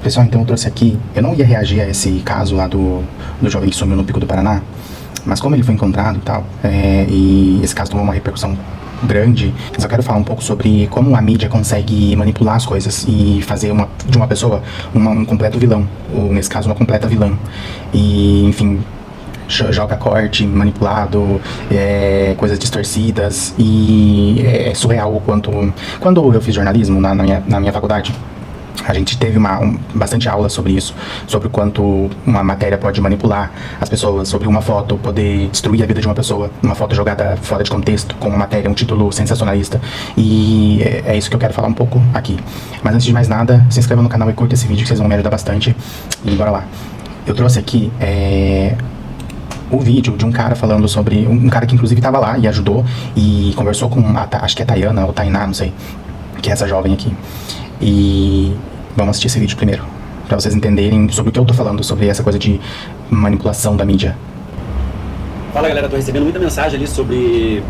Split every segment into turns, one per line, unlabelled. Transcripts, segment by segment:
Pessoal, então eu trouxe aqui, eu não ia reagir a esse caso lá do jovem que sumiu no Pico do Paraná, mas como ele foi encontrado e tal, e esse caso tomou uma repercussão grande, eu só quero falar um pouco sobre como a mídia consegue manipular as coisas e fazer de uma pessoa um completo vilão, ou nesse caso uma completa vilã, e enfim, joga corte manipulado, coisas distorcidas, e é surreal o quanto... Quando eu fiz jornalismo na minha faculdade, a gente teve bastante aula sobre isso, sobre o quanto uma matéria pode manipular as pessoas, sobre uma foto poder destruir a vida de uma pessoa, uma foto jogada fora de contexto, com uma matéria, um título sensacionalista, e é isso que eu quero falar um pouco aqui. Mas antes de mais nada, se inscreva no canal e curta esse vídeo que vocês vão me ajudar bastante, e bora lá. Eu trouxe aqui o vídeo de um cara falando sobre, um cara que inclusive estava lá e ajudou, e conversou com, acho que é Tayana ou Tainá, não sei, que é essa jovem aqui. E vamos assistir esse vídeo primeiro, pra vocês entenderem sobre o que eu tô falando, sobre essa coisa de manipulação da mídia.
Fala galera, tô recebendo muita mensagem ali sobre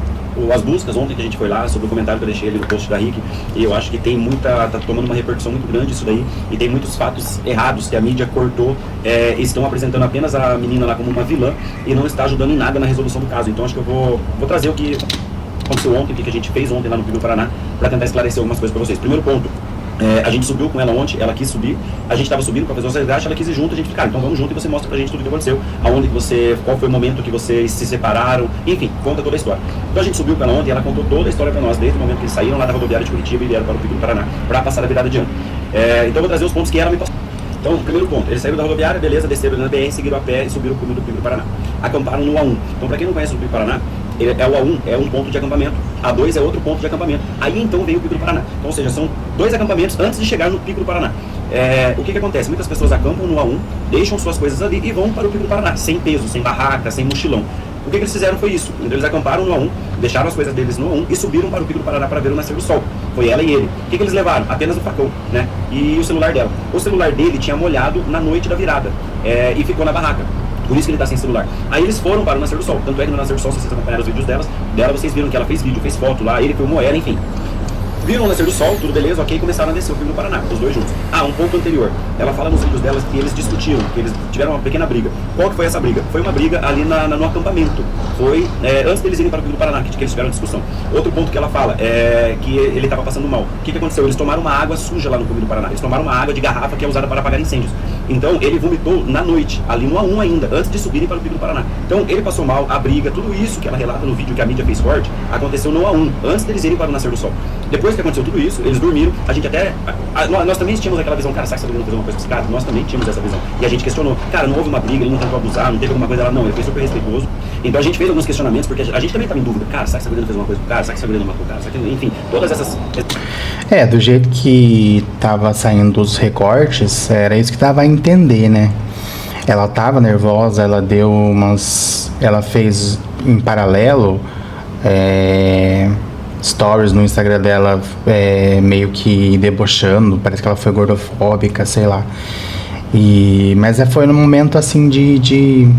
as buscas ontem que a gente foi lá, sobre o comentário que eu deixei ali no post da Rick, e eu acho que tem tá tomando uma repercussão muito grande isso daí, e tem muitos fatos errados que a mídia cortou, estão apresentando apenas a menina lá como uma vilã, e não está ajudando em nada na resolução do caso. Então acho que eu vou trazer o que aconteceu ontem, o que a gente fez ontem lá no Pico do Paraná, pra tentar esclarecer algumas coisas pra vocês. Primeiro ponto, a gente subiu com ela ontem, ela quis subir, a gente estava subindo para fazer o resgate, ela quis ir junto, a gente ficar, então vamos junto e você mostra pra gente tudo o que aconteceu, qual foi o momento que vocês se separaram, enfim, conta toda a história. Então a gente subiu com ela ontem e ela contou toda a história para nós, desde o momento que eles saíram lá da rodoviária de Curitiba e vieram para o Pico do Paraná, para passar a virada de ano. Então eu vou trazer os pontos que ela me passou. Então, primeiro ponto, eles saíram da rodoviária, beleza, desceram na BR, seguiram a pé e subiram o caminho do Pico do Paraná. Acamparam no A1. Então, para quem não conhece o Pico do Paraná, o A1 é um ponto de acampamento, A2 é outro ponto de acampamento. Aí então veio o Pico do Paraná. Então, ou seja, são dois acampamentos antes de chegar no Pico do Paraná. O que acontece? Muitas pessoas acampam no A1, deixam suas coisas ali e vão para o Pico do Paraná, sem peso, sem barraca, sem mochilão. O que eles fizeram foi isso. Então, eles acamparam no A1, deixaram as coisas deles no A1 e subiram para o Pico do Paraná para ver o nascer do sol. Foi ela e ele. O que eles levaram? Apenas o facão, né? E o celular dela. O celular dele tinha molhado na noite da virada e ficou na barraca. Por isso que ele tá sem celular. Aí eles foram para o nascer do sol. Tanto é que no nascer do sol, se vocês acompanharam os vídeos dela, vocês viram que ela fez vídeo, fez foto lá, ele filmou ela, enfim. Viram o nascer do sol, tudo beleza, ok, começaram a descer o Pico do Paraná, os dois juntos. Um ponto anterior, ela fala nos vídeos delas que eles discutiram, que eles tiveram uma pequena briga. Qual que foi essa briga? Foi uma briga ali no acampamento. Foi antes deles irem para o Pico do Paraná, que eles tiveram discussão. Outro ponto que ela fala é que ele estava passando mal. O que aconteceu? Eles tomaram uma água suja lá no Pico do Paraná. Eles tomaram uma água de garrafa que é usada para apagar incêndios. Então ele vomitou na noite, ali no A1 ainda, antes de subirem para o Pico do Paraná. Então ele passou mal, a briga, tudo isso que ela relata no vídeo que a mídia fez corte, aconteceu no A1, antes deles irem para o nascer do sol. Depois que aconteceu tudo isso, eles dormiram, a gente até... Nós também tínhamos aquela visão, cara, será que essa menina fez uma coisa psicada? Nós também tínhamos essa visão. E a gente questionou, cara, não houve uma briga, ele não tentou abusar, não teve alguma coisa, ela não, ele foi super respeitoso. Então a gente fez alguns questionamentos, porque a gente também estava em dúvida, cara, será que essa menina fez uma coisa pro cara? Será que essa menina matou o cara? Será que... Enfim, todas essas...
Do jeito que tava saindo os recortes, era isso que tava a entender, né? Ela tava nervosa, ela deu umas... Ela fez em paralelo stories no Instagram dela, meio que debochando, parece que ela foi gordofóbica, sei lá. Mas foi num momento assim de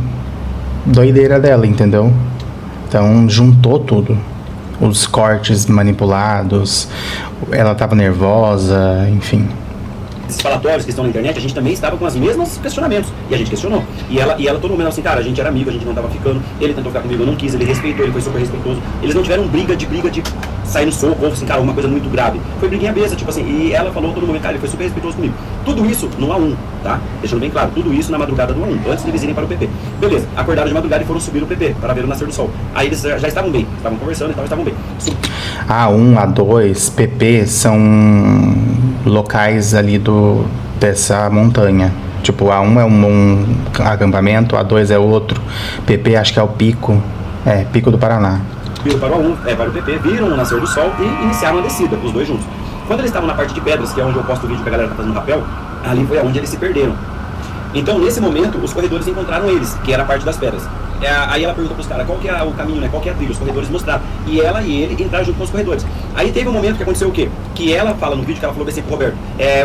doideira dela, entendeu? Então juntou tudo. Os cortes manipulados, ela tava nervosa, enfim.
Esses falatórios que estão na internet, a gente também estava com os mesmos questionamentos. E a gente questionou. E ela todo momento assim, cara, a gente era amigo, a gente não tava ficando. Ele tentou ficar comigo, eu não quis, ele respeitou, ele foi super respeitoso. Eles não tiveram briga de sair no soco, ou assim, cara, uma coisa muito grave. Foi briguinha besta, tipo assim, e ela falou todo momento, cara, ele foi super respeitoso comigo. Tudo isso no A1, tá? Deixando bem claro, tudo isso na madrugada do A1, antes de eles irem para o PP. Beleza, acordaram de madrugada e foram subir o PP, para ver o nascer do sol. Aí eles já estavam bem, estavam conversando e tal, estavam bem.
A1, A2, PP são locais ali dessa montanha. Tipo, A1 é um acampamento, A2 é outro, PP acho que é o Pico, Pico do Paraná.
Viram para o A1, para o PP, viram o nascer do sol e iniciaram a descida, os dois juntos. Quando eles estavam na parte de pedras, que é onde eu posto o vídeo que a galera tá fazendo rapel, ali foi onde eles se perderam. Então, nesse momento, os corredores encontraram eles, que era a parte das pedras. Aí ela perguntou pros caras, qual que é o caminho, né? Qual que é a trilha? Os corredores mostraram. E ela e ele entraram junto com os corredores. Aí teve um momento que aconteceu o quê? Que ela fala no vídeo, que ela falou assim pro Roberto,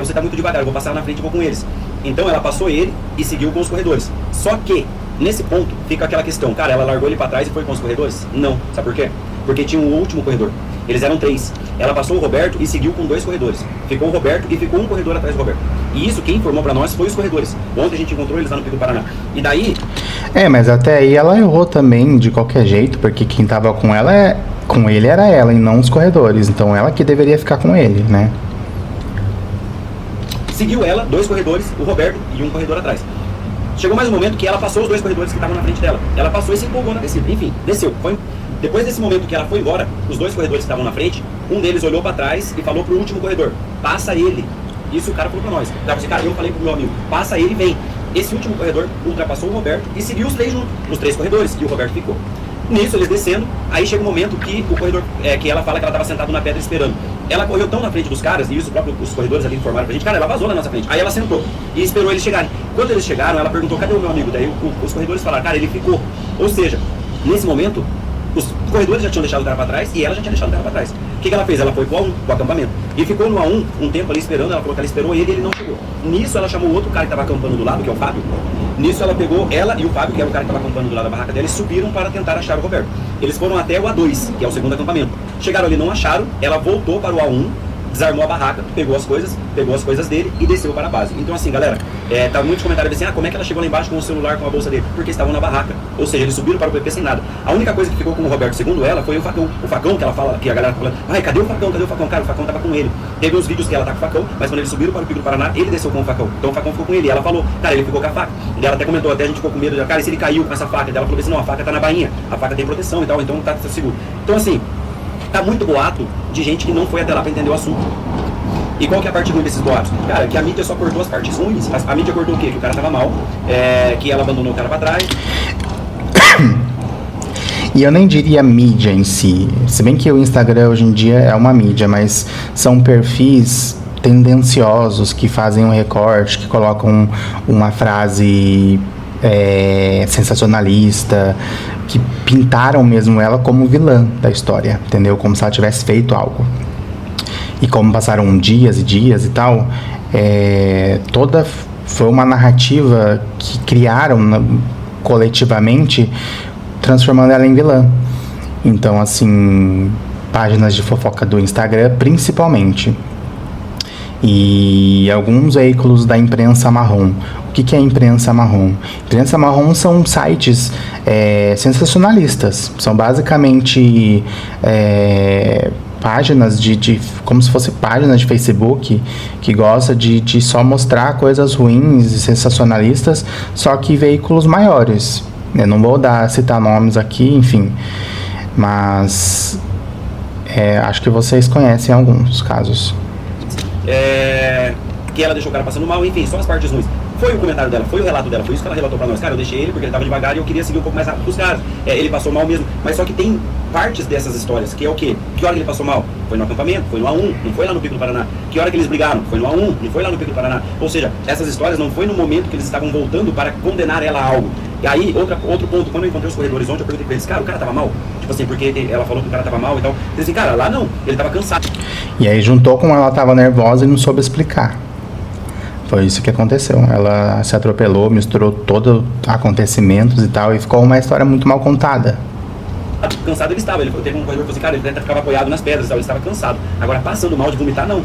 você tá muito devagar, eu vou passar na frente e vou com eles. Então ela passou ele e seguiu com os corredores. Só que, nesse ponto, fica aquela questão, cara, ela largou ele pra trás e foi com os corredores? Não. Sabe por quê? Porque tinha um último corredor. Eles eram 3. ela passou o Roberto e seguiu com 2 corredores. Ficou o Roberto e ficou um corredor atrás do Roberto. E isso quem informou pra nós foi os corredores. Ontem a gente encontrou eles lá no Pico do Paraná. E daí...
Mas até aí ela errou também, de qualquer jeito, porque quem tava com ela, com ele era ela e não os corredores. Então ela que deveria ficar com ele, né?
Seguiu ela, 2 corredores, o Roberto e um corredor atrás. Chegou mais um momento que ela passou os 2 corredores que estavam na frente dela. Ela passou e se empolgou na descida. Enfim, desceu. Depois desse momento que ela foi embora, os 2 corredores que estavam na frente, um deles olhou pra trás e falou pro último corredor, passa ele. Isso o cara falou pra nós. O cara disse, cara, eu falei pro meu amigo, passa ele e vem. Esse último corredor ultrapassou o Roberto e seguiu os 3 juntos, os 3 corredores, e o Roberto ficou. Nisso, eles descendo, aí chega um momento que o corredor, que ela fala que ela estava sentada na pedra esperando. Ela correu tão na frente dos caras, e isso os corredores ali informaram pra gente, cara, ela vazou na nossa frente. Aí ela sentou e esperou eles chegarem. Quando eles chegaram, ela perguntou, cadê o meu amigo? Daí os corredores falaram, cara, ele ficou. Ou seja, nesse momento, os corredores já tinham deixado o cara pra trás e ela já tinha deixado o cara pra trás. O que ela fez? Ela foi pro A1, pro acampamento. E ficou no A1 um tempo ali esperando, ela falou que ela esperou ele e ele não chegou. Nisso ela chamou o outro cara que estava acampando do lado, que é o Fábio. Nisso ela pegou ela e o Fábio, que era o cara que estava acampando do lado da barraca dela, e subiram para tentar achar o Roberto. Eles foram até o A2, que é o segundo acampamento. Chegaram ali, não acharam, ela voltou para o A1, desarmou a barraca, pegou as coisas dele e desceu para a base. Então assim, galera, tá muitos comentários assim, como é que ela chegou lá embaixo com o celular, com a bolsa dele? Porque estavam na barraca, ou seja, eles subiram para o PP sem nada. A única coisa que ficou com o Roberto, segundo ela, foi o facão que ela fala, que a galera fala, ai, cadê o facão? Cara, o facão tava com ele. Teve uns vídeos que ela tá com o facão, mas quando eles subiram para o Pico do Paraná, ele desceu com o facão. Então o facão ficou com ele, e ela falou, cara, ele ficou com a faca. E ela até comentou, até a gente ficou com medo, cara, e se ele caiu com essa faca? E ela falou assim, não, a faca tá na bainha, a faca tem proteção e tal, então tá seguro. Então assim, tá muito boato de gente que não foi até lá para entender o assunto. E qual que é a parte ruim desses boatos? Cara, que a mídia só cortou as partes ruins. A mídia cortou o quê? Que o cara tava mal, que ela abandonou o cara pra trás.
E eu nem diria mídia em si. Se bem que o Instagram hoje em dia é uma mídia, mas são perfis tendenciosos que fazem um recorte, que colocam uma frase sensacionalista, que pintaram mesmo ela como vilã da história, entendeu? Como se ela tivesse feito algo. E como passaram dias e dias e tal, toda foi uma narrativa que criaram coletivamente, transformando ela em vilã. Então, assim, páginas de fofoca do Instagram, principalmente. E alguns veículos da imprensa marrom. O que é a imprensa marrom? Imprensa marrom são sites sensacionalistas. São basicamente páginas como se fosse páginas de Facebook que gosta de só mostrar coisas ruins e sensacionalistas, só que veículos maiores. Eu não vou citar nomes aqui, enfim, mas acho que vocês conhecem alguns casos.
Que ela deixou o cara passando mal, enfim, só as partes ruins. Foi o comentário dela, foi o relato dela, foi isso que ela relatou pra nós. Cara, eu deixei ele porque ele tava devagar e eu queria seguir um pouco mais rápido dos caras. Ele passou mal mesmo, mas só que tem partes dessas histórias, que é o quê? Que hora que ele passou mal? Foi no acampamento, foi no A1, não foi lá no Pico do Paraná. Que hora que eles brigaram? Foi no A1, não foi lá no Pico do Paraná. Ou seja, essas histórias não foi no momento que eles estavam voltando para condenar ela a algo. E aí, outro ponto, quando eu encontrei os corredores ontem, eu perguntei pra eles, cara, o cara tava mal? Tipo assim, porque ela falou que o cara tava mal e tal. Eles assim, cara, lá não, ele tava cansado.
E aí juntou com ela tava nervosa e não soube explicar. Foi isso que aconteceu. Ela se atropelou, misturou todos acontecimentos e tal, e ficou uma história muito mal contada.
Cansado ele estava, teve um corredor que falou assim, cara, ele ficava apoiado nas pedras e tal, ele estava cansado. Agora, passando mal de vomitar, não.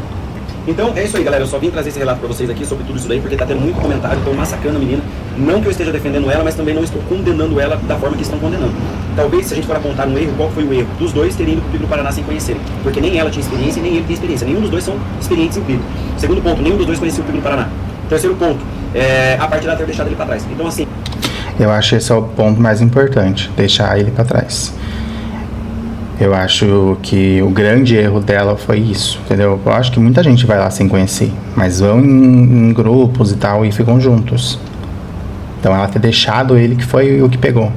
Então, é isso aí, galera. Eu só vim trazer esse relato pra vocês aqui sobre tudo isso daí, porque tá tendo muito comentário, estão massacrando a menina. Não que eu esteja defendendo ela, mas também não estou condenando ela da forma que estão condenando. Talvez, se a gente for apontar um erro, qual foi o erro? Dos dois terem ido pro Pico do Paraná sem conhecerem. Porque nem ela tinha experiência e nem ele tinha experiência. Nenhum dos dois são experientes em Pico. Segundo ponto, nenhum dos dois conhecia o Pico do Paraná. Terceiro ponto, a parte dela ter deixado ele pra trás. Então, assim...
Eu acho esse é o ponto mais importante, deixar ele pra trás. Eu acho que o grande erro dela foi isso, entendeu? Eu acho que muita gente vai lá sem conhecer, mas vão em grupos e tal e ficam juntos. Então ela ter deixado ele que foi o que pegou.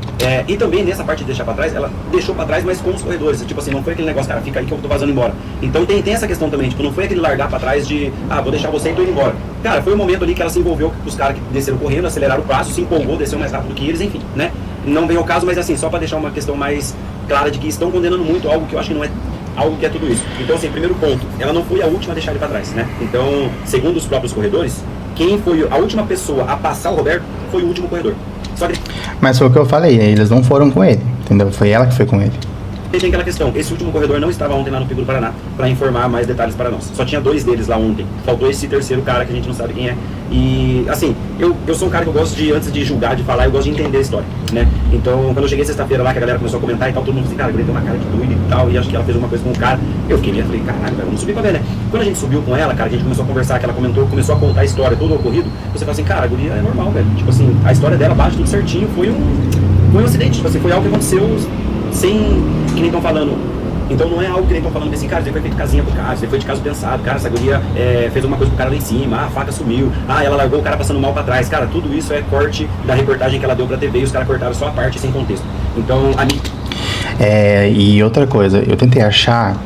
E também nessa parte de deixar pra trás, ela deixou pra trás, mas com os corredores. Tipo assim, não foi aquele negócio, cara, fica aí que eu tô vazando embora. Então tem essa questão também, tipo, não foi aquele largar pra trás de, vou deixar você e tô indo embora. Cara, foi um momento ali que ela se envolveu com os caras que desceram correndo, aceleraram o passo, se empolgou, desceu mais rápido que eles, enfim, né? Não vem ao caso, mas assim, só pra deixar uma questão mais clara de que estão condenando muito algo que eu acho que não é algo que é tudo isso. Então assim, primeiro ponto, ela não foi a última a deixar ele pra trás, né? Então, segundo os próprios corredores, quem foi a última pessoa a passar o Roberto foi o último corredor. Só que...
Mas foi o que eu falei, eles não foram com ele, entendeu? Foi ela que foi com ele.
E tem aquela questão, esse último corredor não estava ontem lá no Pico do Paraná para informar mais detalhes para nós. Só tinha 2 deles lá ontem. Faltou esse terceiro cara que a gente não sabe quem é. E, assim, eu sou um cara que eu gosto de, antes de julgar, de falar, eu gosto de entender a história, né? Então, quando eu cheguei sexta-feira lá, que a galera começou a comentar e tal, todo mundo disse, cara, a Guri tem uma cara de doida e tal, e acho que ela fez uma coisa com o cara. Eu fiquei meio, falei, caralho, vamos subir pra ver, né? Quando a gente subiu com ela, cara, a gente começou a conversar, que ela comentou, começou a contar a história, todo o ocorrido, você fala assim, cara, a Guri é normal, velho. Tipo assim, a história dela bate tudo certinho, foi um acidente, tipo assim, foi algo que aconteceu sem, que nem estão falando. Então não é algo que nem estão falando assim, cara, você foi feito casinha pro cara, você foi de caso pensado, cara, essa guria fez uma coisa pro cara lá em cima, a faca sumiu, ela largou o cara passando mal pra trás, cara, tudo isso é corte da reportagem que ela deu pra TV e os caras cortaram só a parte sem contexto. Então,
e outra coisa, eu tentei achar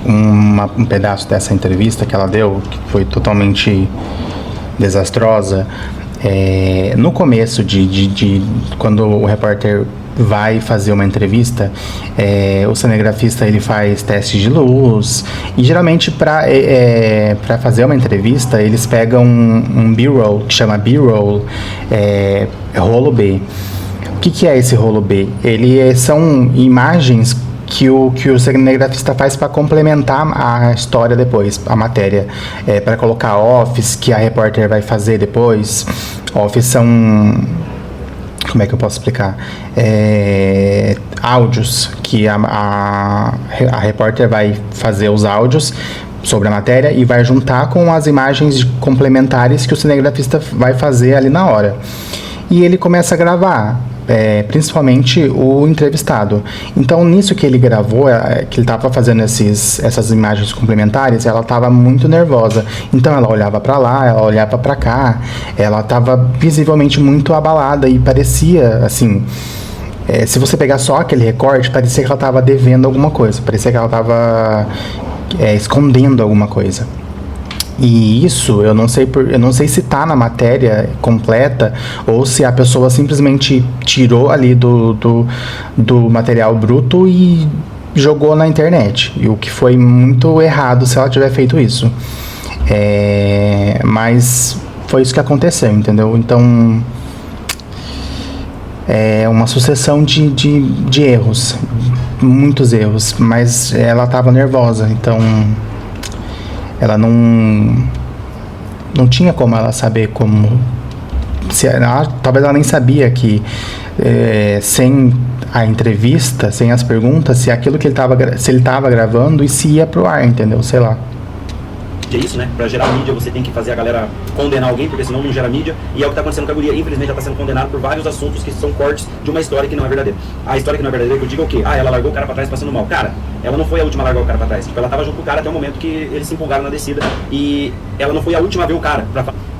um pedaço dessa entrevista que ela deu, que foi totalmente desastrosa, no começo de quando o repórter vai fazer uma entrevista, o cinegrafista ele faz teste de luz e geralmente para fazer uma entrevista eles pegam um B-roll, que chama B-roll, rolo B. O que é esse rolo B? São imagens que o cinegrafista faz para complementar a história depois, a matéria, para colocar offs que a repórter vai fazer depois. Offs são, como é que eu posso explicar? Áudios, que a repórter vai fazer os áudios sobre a matéria e vai juntar com as imagens complementares que o cinegrafista vai fazer ali na hora. E ele começa a gravar, principalmente o entrevistado. Então, nisso que ele gravou, que ele estava fazendo essas imagens complementares, ela estava muito nervosa. Então, ela olhava para lá, ela olhava para cá, ela estava visivelmente muito abalada e parecia, assim, se você pegar só aquele recorte, parecia que ela estava devendo alguma coisa, parecia que ela estava escondendo alguma coisa. E isso eu não sei se tá na matéria completa ou se a pessoa simplesmente tirou ali do material bruto e jogou na internet, e o que foi muito errado se ela tiver feito isso. Mas foi isso que aconteceu, entendeu? Então é uma sucessão de erros, muitos erros, mas ela estava nervosa, então ela não tinha como ela saber como... talvez ela nem sabia que sem a entrevista, sem as perguntas, se aquilo que se ele estava gravando e se ia pro ar, entendeu? Sei lá.
É isso, né? Pra gerar mídia, você tem que fazer a galera condenar alguém, porque senão não gera mídia. E é o que tá acontecendo com a guria. Infelizmente, ela tá sendo condenada por vários assuntos que são cortes de uma história que não é verdadeira. A história que não é verdadeira, que eu digo é o quê? Ela largou o cara pra trás passando mal. Cara, ela não foi a última a largar o cara pra trás. Tipo, ela tava junto com o cara até o momento que eles se empolgaram na descida. E ela não foi a última a ver o cara.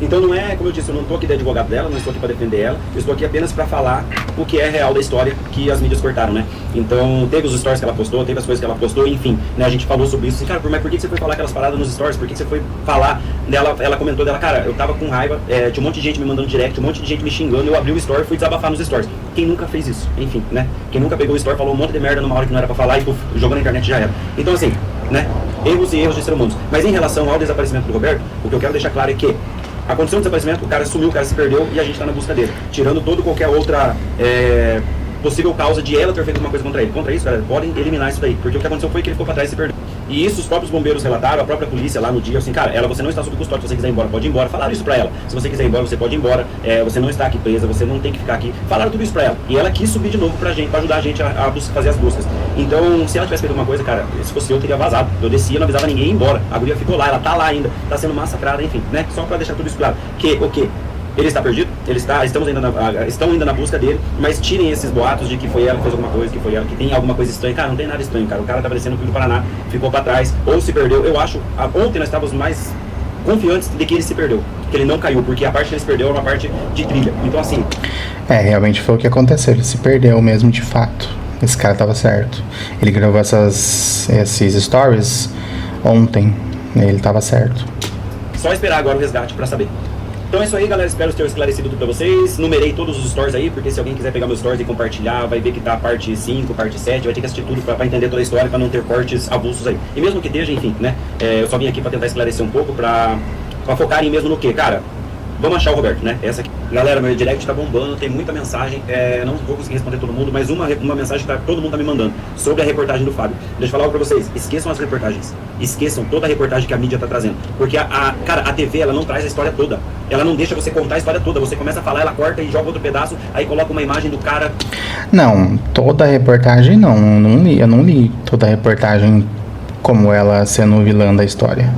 Então não é, como eu disse, eu não tô aqui de advogado dela, não estou aqui pra defender ela. Eu estou aqui apenas pra falar o que é real da história que as mídias cortaram, né? Então, teve os stories que ela postou, teve as coisas que ela postou, enfim, né? A gente falou sobre isso. Assim, cara, mas por que você foi falar aquelas paradas nos stories? Por que você foi falar dela? Ela comentou dela, cara, eu tava com raiva, tinha um monte de gente me mandando direct, um monte de gente me xingando, eu abri o story e fui desabafar nos stories. Quem nunca fez isso? Enfim, né? Quem nunca pegou o story, falou um monte de merda numa hora que não era pra falar e jogou na internet já era. Então, assim, né? Erros e erros de ser humanos. Mas em relação ao desaparecimento do Roberto, o que eu quero deixar claro é que aconteceu um desaparecimento, o cara sumiu, o cara se perdeu e a gente tá na busca dele. Tirando qualquer outra possível causa de ela ter feito alguma coisa contra ele. Contra isso, galera, podem eliminar isso daí. Porque o que aconteceu foi que ele ficou pra trás e se perdeu. E isso os próprios bombeiros relataram, a própria polícia lá no dia, assim, cara, você não está sob custódia, se você quiser ir embora, pode ir embora. Falaram isso pra ela. Se você quiser ir embora, você pode ir embora. Você não está aqui presa, você não tem que ficar aqui. Falaram tudo isso pra ela. E ela quis subir de novo pra ajudar a gente a fazer as buscas. Então, se ela tivesse feito alguma coisa, cara, se fosse eu teria vazado. Eu descia, não avisava ninguém ir embora. A guria ficou lá, ela tá lá ainda, tá sendo massacrada, enfim, né? Só pra deixar tudo isso claro. Ele está perdido, estão ainda na busca dele, mas tirem esses boatos de que foi ela que fez alguma coisa, que foi ela que tem alguma coisa estranha. Cara, não tem nada estranho, cara. O cara estava descendo no Rio do Paraná, ficou para trás, ou se perdeu. Eu acho, ontem nós estávamos mais confiantes de que ele se perdeu, que ele não caiu, porque a parte que ele se perdeu era uma parte de trilha. Então, assim...
realmente foi o que aconteceu, ele se perdeu mesmo de fato. Esse cara estava certo. Ele gravou esses stories ontem, ele estava certo.
Só esperar agora o resgate para saber. Então é isso aí, galera, espero ter esclarecido tudo pra vocês. Numerei todos os stories aí, porque se alguém quiser pegar meus stories e compartilhar, vai ver que tá a parte 5, parte 7, vai ter que assistir tudo pra entender toda a história, pra não ter cortes avulsos aí. E mesmo que esteja, enfim, né, eu só vim aqui pra tentar esclarecer um pouco, pra focarem mesmo no que, cara, Vamos achar o Roberto, né? Essa aqui. Galera, meu direct tá bombando, tem muita mensagem. Não vou conseguir responder todo mundo, mas uma mensagem que todo mundo tá me mandando sobre a reportagem do Fábio. Deixa eu falar algo pra vocês. Esqueçam as reportagens. Esqueçam toda a reportagem que a mídia tá trazendo. Porque cara, a TV, ela não traz a história toda. Ela não deixa você contar a história toda. Você começa a falar, ela corta e joga outro pedaço, aí coloca uma imagem do cara.
Não, toda a reportagem não. Eu não li toda a reportagem como ela sendo o vilã da história.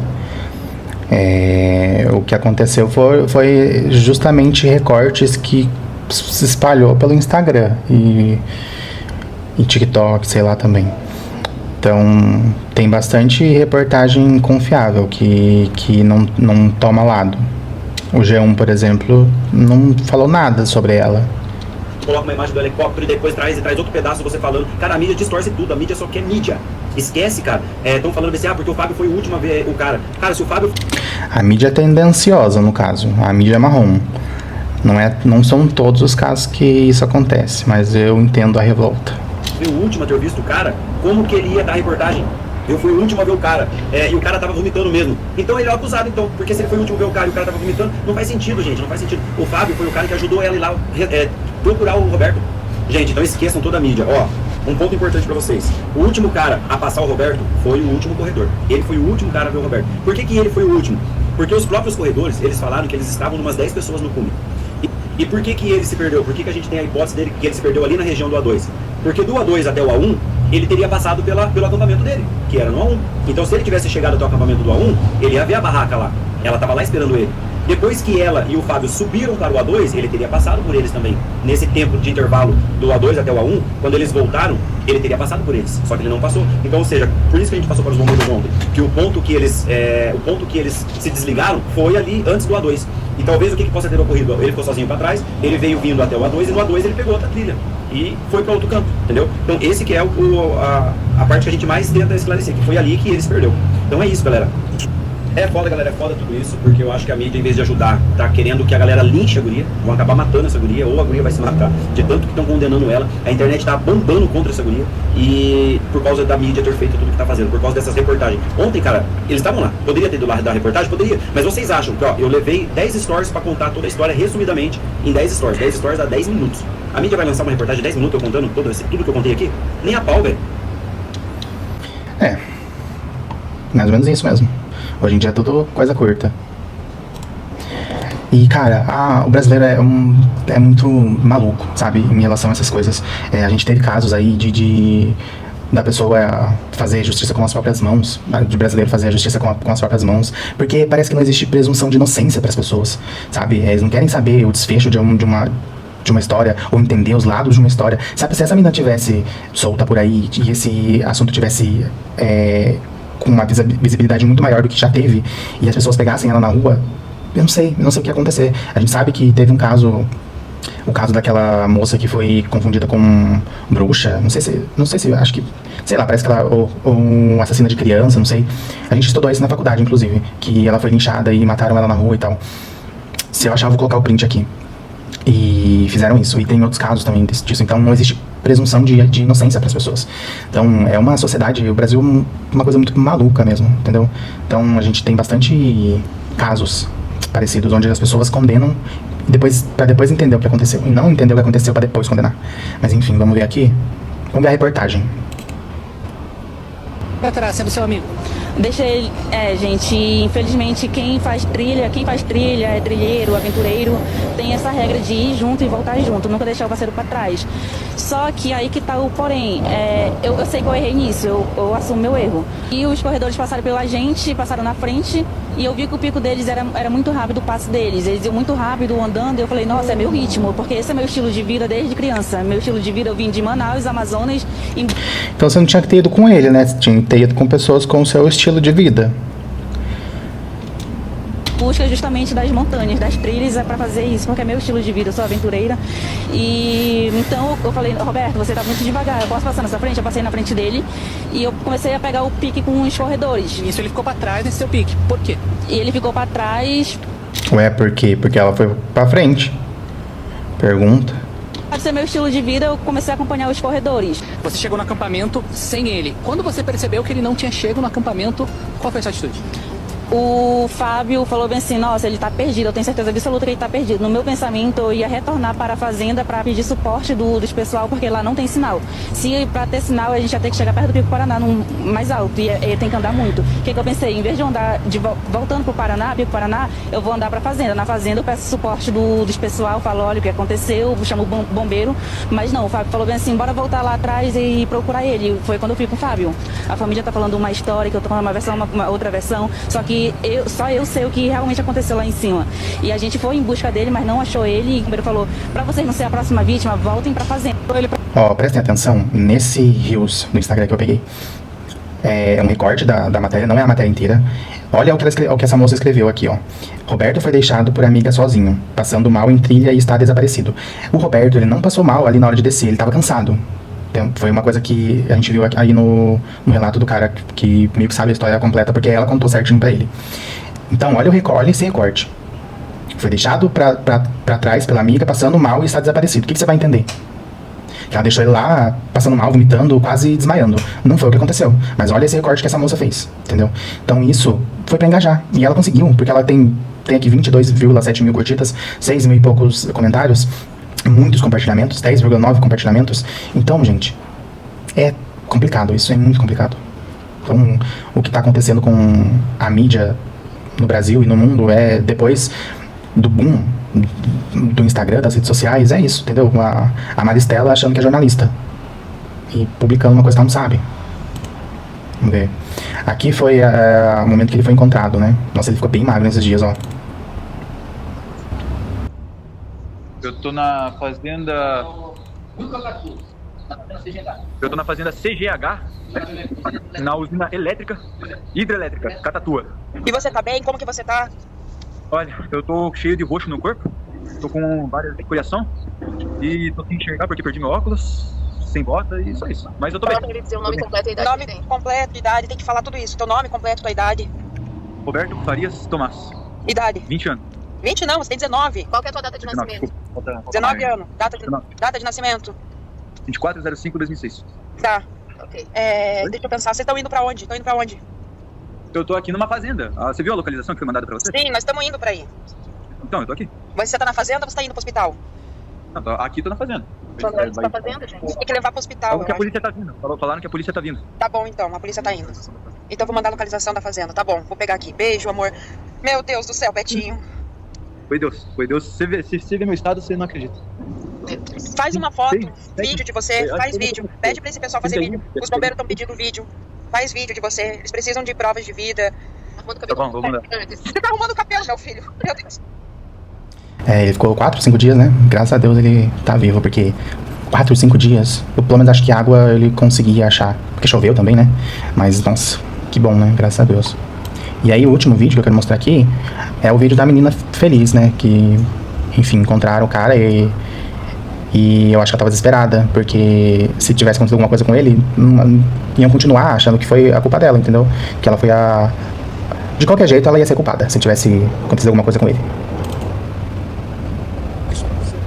O que aconteceu foi justamente recortes que se espalhou pelo Instagram e TikTok, sei lá também. Então tem bastante reportagem confiável que não toma lado. O G1, por exemplo, não falou nada sobre ela.
Coloca uma imagem do helicóptero e depois traz outro pedaço você falando. Cara, a mídia distorce tudo, a mídia só quer mídia. Esquece, cara. Estão falando assim, porque o Fábio foi o último a ver o cara. Cara, se o Fábio...
A mídia é tendenciosa, no caso. A mídia é marrom. Não são todos os casos que isso acontece, mas eu entendo a revolta.
Foi o último a ter visto o cara, como que ele ia dar reportagem? Eu fui o último a ver o cara, e o cara tava vomitando mesmo. Então ele é o acusado, então. Porque se ele foi o último a ver o cara e o cara tava vomitando, não faz sentido, gente, não faz sentido. O Fábio foi o cara que ajudou ela a ir lá procurar o Roberto. Gente, então esqueçam toda a mídia. Ó, um ponto importante pra vocês. O último cara a passar o Roberto foi o último corredor. Ele foi o último cara a ver o Roberto. Por que ele foi o último? Porque os próprios corredores, eles falaram que eles estavam umas 10 pessoas no cume. E por que ele se perdeu? Por que a gente tem a hipótese dele que ele se perdeu ali na região do A2? Porque do A2 até o A1, ele teria passado pelo acampamento dele, que era no A1. Então se ele tivesse chegado até o acampamento do A1, ele ia ver a barraca lá. Ela estava lá esperando ele. Depois que ela e o Fábio subiram para o A2, ele teria passado por eles também. Nesse tempo de intervalo do A2 até o A1, quando eles voltaram, ele teria passado por eles. Só que ele não passou. Então, ou seja, por isso que a gente passou para os bombeiros ontem. Que o ponto que eles se desligaram foi ali antes do A2. E talvez o que possa ter ocorrido? Ele ficou sozinho para trás, ele veio vindo até o A2 e no A2 ele pegou outra trilha. E foi para outro canto, entendeu? Então esse que é a parte que a gente mais tenta esclarecer, que foi ali que ele se perdeu. Então é isso, galera. É foda, galera, é foda tudo isso, porque eu acho que a mídia, em vez de ajudar, tá querendo que a galera linche a guria, vão acabar matando essa guria, ou a guria vai se matar, de tanto que estão condenando ela. A internet tá bombando contra essa guria, e por causa da mídia ter feito tudo que tá fazendo, por causa dessas reportagens. Ontem, cara, eles estavam lá, poderia ter ido lá da reportagem? Poderia, mas vocês acham que, ó, eu levei 10 stories pra contar toda a história resumidamente em 10 stories. 10 stories dá 10 minutos. A mídia vai lançar uma reportagem de 10 minutos eu contando tudo que eu contei aqui? Nem a pau, velho.
Mais ou menos isso mesmo. Hoje em dia é tudo coisa curta. E, cara, o brasileiro é muito maluco, sabe, em relação a essas coisas. A gente teve casos aí da pessoa fazer justiça com as próprias mãos, de brasileiro fazer a justiça com as próprias mãos, porque parece que não existe presunção de inocência para as pessoas, sabe? Eles não querem saber o desfecho de uma história, ou entender os lados de uma história. Sabe, se essa menina tivesse solta por aí e esse assunto tivesse com uma visibilidade muito maior do que já teve, e as pessoas pegassem ela na rua, eu não sei o que ia acontecer. A gente sabe que teve o caso daquela moça que foi confundida com bruxa, não sei se, acho que, sei lá, parece que ela, ou assassina de criança, não sei. A gente estudou isso na faculdade, inclusive, que ela foi linchada e mataram ela na rua e tal. Se eu achar, eu vou colocar o print aqui. E fizeram isso, e tem outros casos também disso, então não existe presunção de inocência para as pessoas. Então é uma sociedade, o Brasil é uma coisa muito maluca mesmo, entendeu? Então a gente tem bastante casos parecidos, onde as pessoas condenam para depois entender o que aconteceu, e não entender o que aconteceu para depois condenar. Mas enfim, vamos ver aqui, vamos ver a reportagem.
Pra trás, sendo seu amigo.
Deixa ele, gente, infelizmente quem faz trilha é trilheiro, aventureiro, tem essa regra de ir junto e voltar junto, nunca deixar o parceiro pra trás. Só que aí que tá o porém, eu sei que eu errei nisso, eu assumo meu erro. E os corredores passaram pela gente, passaram na frente, e eu vi que o pico deles era muito rápido, o passo deles. Eles iam muito rápido andando, e eu falei, nossa, é meu ritmo, porque esse é meu estilo de vida desde criança. Meu estilo de vida, eu vim de Manaus, Amazonas.
Então você não tinha que ter ido com ele, né? Você tinha que ter ido com pessoas com o seu estilo de vida.
Busca justamente das montanhas, das trilhas, para fazer isso, porque é meu estilo de vida, eu sou aventureira. E então eu falei, Roberto, você tá muito devagar, eu posso passar na sua frente? Eu passei na frente dele e eu comecei a pegar o pique com os corredores.
Isso, ele ficou pra trás nesse seu pique. Por quê?
E ele ficou pra trás.
Ué, por quê? Porque ela foi pra frente. Pergunta.
Pode ser meu estilo de vida, eu comecei a acompanhar os corredores.
Você chegou no acampamento sem ele. Quando você percebeu que ele não tinha chego no acampamento, qual foi a sua atitude?
O Fábio falou bem assim, nossa, ele tá perdido, eu tenho certeza absoluta que ele tá perdido. No meu pensamento, eu ia retornar para a fazenda para pedir suporte dos pessoal, porque lá não tem sinal. Se para ter sinal, a gente ia ter que chegar perto do Pico Paraná, mais alto, e tem que andar muito. O que eu pensei? Em vez de andar, voltando pro Paraná, Pico Paraná, eu vou andar pra fazenda. Na fazenda eu peço suporte dos pessoal, falo, olha o que aconteceu, chamo o bombeiro. Mas não, o Fábio falou bem assim, bora voltar lá atrás e procurar ele. Foi quando eu fui com o Fábio. A família tá falando uma história, que eu tô falando uma versão, uma outra versão, só que só eu sei o que realmente aconteceu lá em cima. E a gente foi em busca dele, mas não achou ele. E o bombeiro falou, pra vocês não ser a próxima vítima, voltem pra fazenda.
Prestem atenção nesse Reels no Instagram que eu peguei. É um recorte da matéria, não é a matéria inteira. Olha o que essa moça escreveu aqui, ó. Roberto foi deixado por amiga sozinho, passando mal em trilha e está desaparecido. O Roberto, ele não passou mal ali na hora de descer, ele estava cansado. Então, foi uma coisa que a gente viu aí no relato do cara, que meio que sabe a história completa, porque ela contou certinho pra ele. Então, olha esse recorte. Foi deixado pra trás pela amiga, passando mal e está desaparecido. O que você vai entender? Que ela deixou ele lá, passando mal, vomitando, quase desmaiando. Não foi o que aconteceu. Mas olha esse recorte que essa moça fez, entendeu? Então isso foi pra engajar. E ela conseguiu, porque ela tem aqui 22,7 mil curtidas, 6 mil e poucos comentários, muitos compartilhamentos, 10,9 compartilhamentos. Então, gente, é complicado, isso é muito complicado. Então, o que tá acontecendo com a mídia no Brasil e no mundo é, depois do boom do Instagram, das redes sociais, é isso, entendeu? A Maristela achando que é jornalista e publicando uma coisa que ela não sabe. Vamos ver. Aqui foi o momento que ele foi encontrado, né? Nossa, ele ficou bem magro nesses dias, ó.
Eu tô na fazenda... Eu tô na fazenda CGH, na usina elétrica, hidrelétrica, Catatua.
E você tá bem? Como que você tá?
Olha, eu tô cheio de roxo no corpo, tô com várias escoriação e tô sem enxergar porque perdi meu óculos, sem bota e só isso. Mas eu tô bem.
Tem que dizer o nome completo e a idade. Nome completo, idade, tem que falar tudo isso. Teu nome completo, tua idade.
Roberto Farias Tomás.
Idade.
20 anos.
20 não, você tem 19.
Qual que é a tua data de
19,
nascimento?
desculpa,
19 anos. Data de nascimento.
24/05/2006.
Tá.
Ok.
Deixa eu pensar, vocês estão indo pra onde? Estão indo pra onde?
Eu tô aqui numa fazenda. Você viu a localização que foi mandada pra você?
Sim, nós estamos indo pra aí.
Então, eu tô aqui.
Mas você tá na fazenda ou você tá indo pro hospital?
Não, aqui tô na fazenda.
Quando você tá fazendo, gente?
Tem que levar pro hospital.
Falaram que a polícia tá vindo. Falaram que a polícia tá vindo.
Tá bom então, a polícia tá indo. Então eu vou mandar a localização da fazenda, tá bom? Vou pegar aqui. Beijo, amor. Meu Deus do céu, Betinho.
Foi Deus. Se você vê meu estado, você não acredita.
Faz uma foto,
Sim.
vídeo de você, faz vídeo. Pede pra esse pessoal fazer vídeo. Os bombeiros estão pedindo vídeo. Faz vídeo de você. Eles precisam de provas de vida.
Tá bom, vou mandar.
Você tá arrumando o cabelo, meu filho. Meu Deus.
Ele ficou 4, 5 dias, né? Graças a Deus ele tá vivo, porque 4, 5 dias, eu pelo menos acho que água ele conseguia achar. Porque choveu também, né? Mas, nossa, que bom, né? Graças a Deus. E aí o último vídeo que eu quero mostrar aqui é o vídeo da menina feliz, né? Que, enfim, encontraram o cara e eu acho que ela tava desesperada, porque se tivesse acontecido alguma coisa com ele, iam continuar achando que foi a culpa dela, entendeu? Que ela foi a... De qualquer jeito, ela ia ser culpada se tivesse acontecido alguma coisa com ele.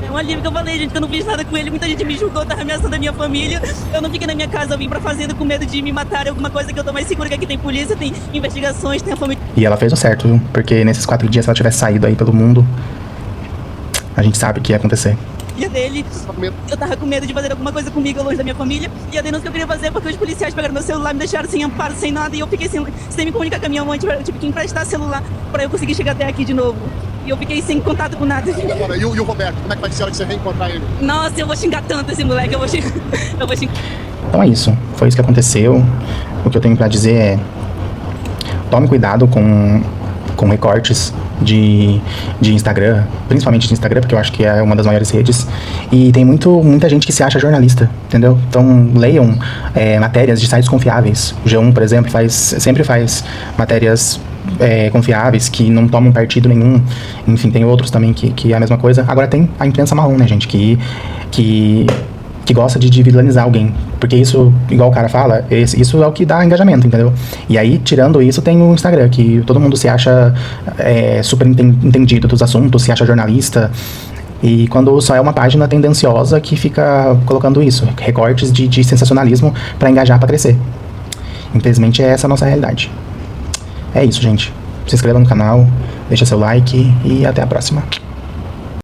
É um alívio que eu falei, gente, que eu não fiz nada com ele. Muita gente me julgou, tava ameaçando a minha família. Eu não fiquei na minha casa, eu vim pra fazenda com medo de me matar. Alguma coisa que eu tô mais segura, que aqui tem polícia, tem investigações, tem a família.
E ela fez o certo, viu? Porque nesses 4 dias, se ela tivesse saído aí pelo mundo, a gente sabe o que ia acontecer.
Dele, eu tava com medo de fazer alguma coisa comigo longe da minha família. E a denúncia que eu queria fazer é porque os policiais pegaram meu celular, me deixaram sem amparo, sem nada. E eu fiquei sem me comunicar com a minha mãe. Eu tive que emprestar celular pra eu conseguir chegar até aqui de novo. E eu fiquei sem contato com nada.
Agora, e o Roberto, como é que vai ser a hora que você reencontrar ele?
Nossa, eu vou xingar tanto esse moleque, eu vou xingar.
Então é isso, foi isso que aconteceu. O que eu tenho pra dizer é: tome cuidado com recortes de Instagram, principalmente de Instagram, porque eu acho que é uma das maiores redes, e tem muita gente que se acha jornalista, entendeu? Então leiam matérias de sites confiáveis. O G1, por exemplo, sempre faz matérias confiáveis, que não tomam partido nenhum. Enfim, tem outros também que é a mesma coisa. Agora tem a imprensa marrom, né, gente, que gosta de vilanizar alguém, porque isso, igual o cara fala, isso é o que dá engajamento, entendeu? E aí, tirando isso, tem o Instagram, que todo mundo se acha super entendido dos assuntos, se acha jornalista, e quando só é uma página tendenciosa que fica colocando isso, recortes de sensacionalismo pra engajar, pra crescer. Infelizmente, é essa a nossa realidade. É isso, gente. se inscreva no canal, deixa seu like e até a próxima.